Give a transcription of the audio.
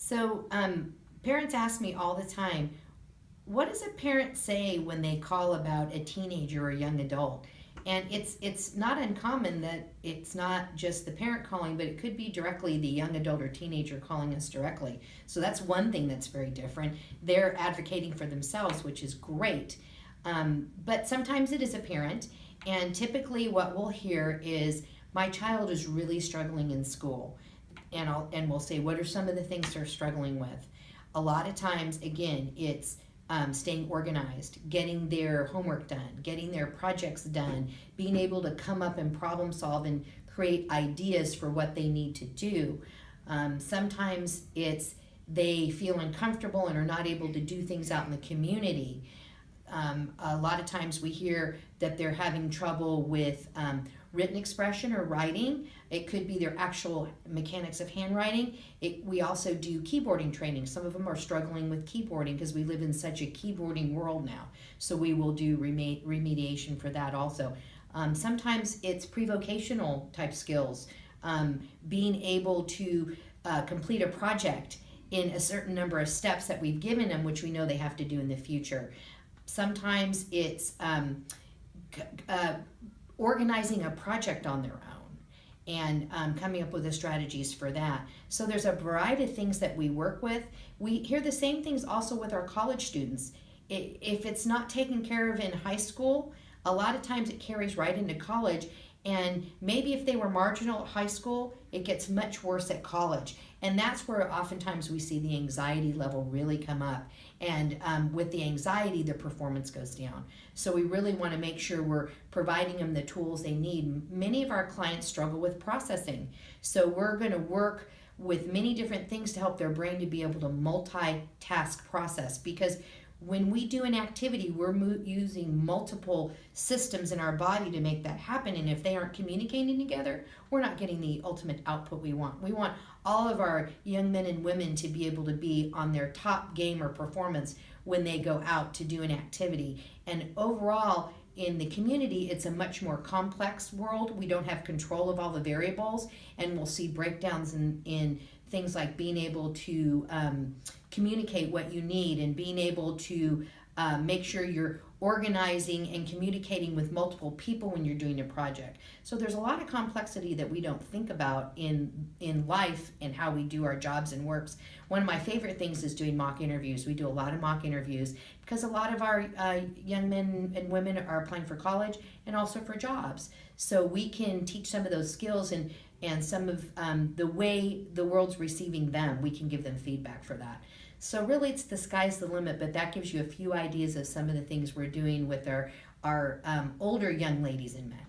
So, parents ask me all the time, what does a parent say when they call about a teenager or a young adult? And it's not uncommon that it's not just the parent calling, but it could be directly the young adult or teenager calling us directly. So that's one thing that's very different. They're advocating for themselves, which is great. But sometimes it is a parent, and typically what we'll hear is, my child is really struggling in school. And we'll say, what are some of the things they're struggling with? A lot of times, again, it's staying organized, getting their homework done, getting their projects done, being able to come up and problem solve and create ideas for what they need to do. Sometimes it's they feel uncomfortable and are not able to do things out in the community. A lot of times we hear that they're having trouble with written expression or writing. It could be their actual mechanics of handwriting. We also do keyboarding training. Some of them are struggling with keyboarding because we live in such a keyboarding world now. So we will do remediation for that also. Sometimes it's pre-vocational type skills, being able to complete a project in a certain number of steps that we've given them, which we know they have to do in the future. Sometimes it's organizing a project on their own and coming up with the strategies for that. So there's a variety of things that we work with. We hear the same things also with our college students. If it's not taken care of in high school, a lot of times it carries right into college. And maybe if they were marginal at high school, it gets much worse at college. And that's where oftentimes we see the anxiety level really come up. And with the anxiety, the performance goes down. So we really want to make sure we're providing them the tools they need. Many of our clients struggle with processing. So we're going to work with many different things to help their brain to be able to multitask process, because when we do an activity, we're using multiple systems in our body to make that happen. And if they aren't communicating together, we're not getting the ultimate output we want. We want all of our young men and women to be able to be on their top game or performance when they go out to do an activity. And overall, in the community, it's a much more complex world. We don't have control of all the variables, and we'll see breakdowns in things like being able to communicate what you need, and being able to make sure you're organizing and communicating with multiple people when you're doing a project. So there's a lot of complexity that we don't think about in life and how we do our jobs and works. One of my favorite things is doing mock interviews. We do a lot of mock interviews because a lot of our young men and women are applying for college and also for jobs. So we can teach some of those skills, and some of the way the world's receiving them, we can give them feedback for that. So really, it's the sky's the limit, but that gives you a few ideas of some of the things we're doing with our older young ladies and men.